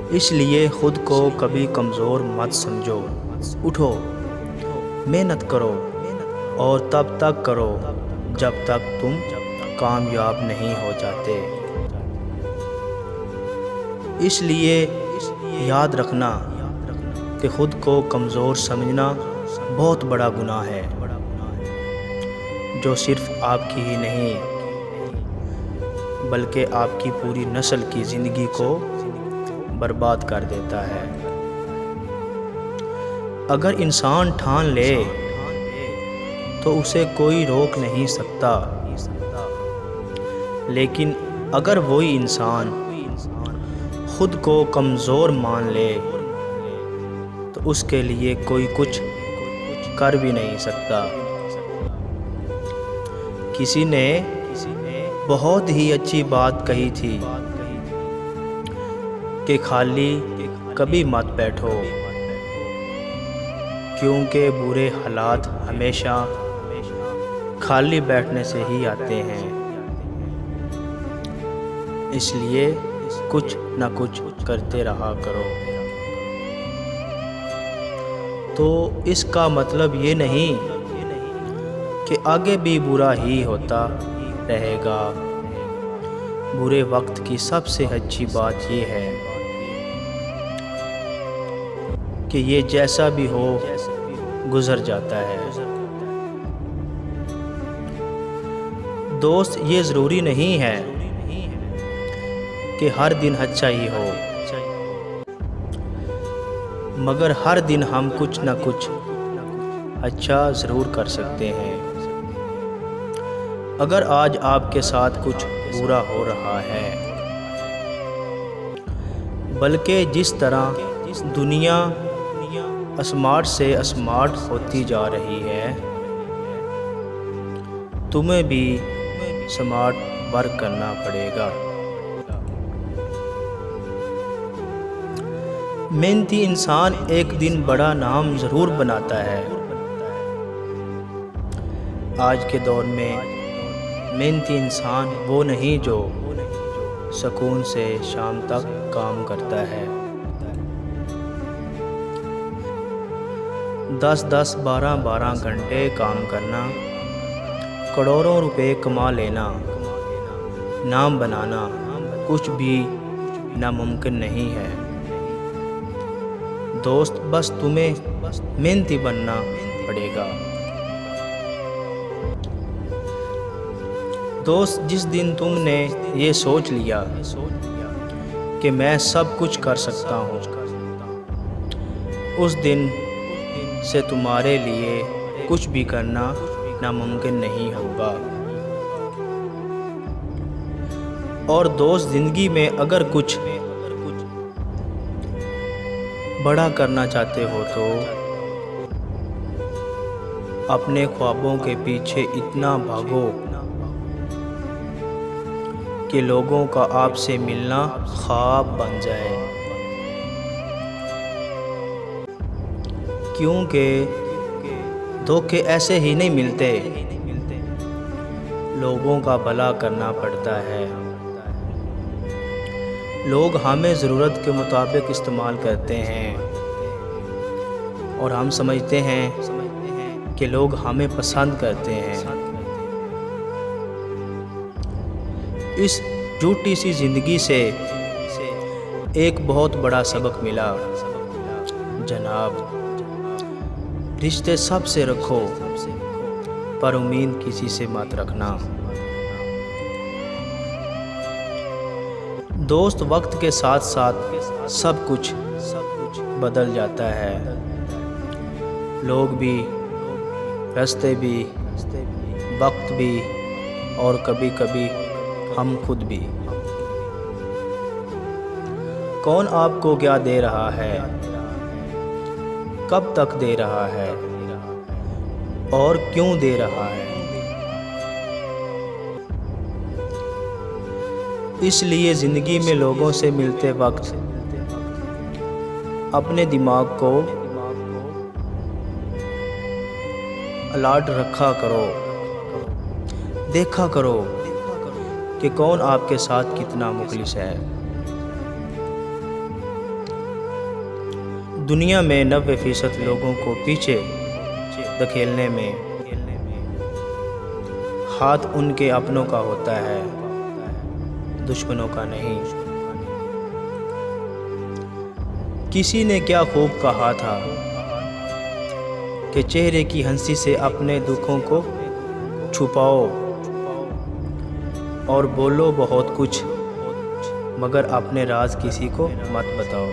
اس لیے خود کو کبھی کمزور مت سمجھو، اٹھو، محنت کرو اور تب تک کرو جب تک تم کامیاب نہیں ہو جاتے۔ اس لیے یاد رکھنا کہ خود کو کمزور سمجھنا بہت بڑا گناہ ہے، جو صرف آپ کی ہی نہیں بلکہ آپ کی پوری نسل کی زندگی کو برباد کر دیتا ہے۔ اگر انسان ٹھان لے تو اسے کوئی روک نہیں سکتا، لیکن اگر وہی انسان خود کو کمزور مان لے تو اس کے لیے کوئی کچھ کر بھی نہیں سکتا۔ کسی نے بہت ہی اچھی بات کہی تھی کہ خالی کبھی مت بیٹھو، کیونکہ برے حالات ہمیشہ خالی بیٹھنے سے ہی آتے ہیں۔ اس لیے کچھ نہ کچھ کرتے رہا کرو۔ تو اس کا مطلب یہ نہیں کہ آگے بھی برا ہی ہوتا رہے گا۔ برے وقت کی سب سے اچھی بات یہ ہے کہ یہ جیسا بھی ہو گزر جاتا ہے۔ دوست، یہ ضروری نہیں ہے کہ ہر دن اچھا ہی ہو، مگر ہر دن ہم کچھ نہ کچھ اچھا ضرور کر سکتے ہیں۔ اگر آج آپ کے ساتھ کچھ برا ہو رہا ہے، بلکہ جس طرح دنیا اسمارٹ سے اسمارٹ ہوتی جا رہی ہے، تمہیں بھی سمارٹ ورک کرنا پڑے گا۔ محنتی انسان ایک دن بڑا نام ضرور بناتا ہے۔ آج کے دور میں محنتی انسان وہ نہیں جو سکون سے شام تک کام کرتا ہے، 10 12 گھنٹے کام کرنا، کروڑوں روپے کما لینا، نام بنانا کچھ بھی ناممکن نہیں ہے۔ دوست، بس تمہیں محنتی بننا پڑے گا۔ دوست، جس دن تم نے یہ سوچ لیا کہ میں سب کچھ کر سکتا ہوں، اس دن سے تمہارے لیے کچھ بھی کرنا ناممکن نہیں ہوگا۔ اور دوست، زندگی میں اگر کچھ بڑا کرنا چاہتے ہو تو اپنے خوابوں کے پیچھے اتنا بھاگو کہ لوگوں کا آپ سے ملنا خواب بن جائے، کیونکہ دھوکے ایسے ہی نہیں ملتے، لوگوں کا بھلا کرنا پڑتا ہے۔ لوگ ہمیں ضرورت کے مطابق استعمال کرتے ہیں اور ہم سمجھتے ہیں کہ لوگ ہمیں پسند کرتے ہیں۔ اس جھوٹی سی زندگی سے ایک بہت بڑا سبق ملا جناب، رشتے سب سے رکھو پر امید کسی سے مت رکھنا۔ دوست، وقت کے ساتھ ساتھ سب کچھ بدل جاتا ہے، لوگ بھی، راستے بھی، وقت بھی، اور کبھی کبھی ہم خود بھی۔ کون آپ کو کیا دے رہا ہے، کب تک دے رہا ہے اور کیوں دے رہا ہے؟ اس لیے زندگی میں لوگوں سے ملتے وقت اپنے دماغ کو الرٹ رکھا کرو، دیکھا کرو کہ کون آپ کے ساتھ کتنا مخلص ہے۔ دنیا میں 90% لوگوں کو پیچھے دھکیلنے میں ہاتھ ان کے اپنوں کا ہوتا ہے، دشمنوں کا نہیں۔ کسی نے کیا خوب کہا تھا کہ چہرے کی ہنسی سے اپنے دکھوں کو چھپاؤ اور بولو بہت کچھ، مگر اپنے راز کسی کو مت بتاؤ۔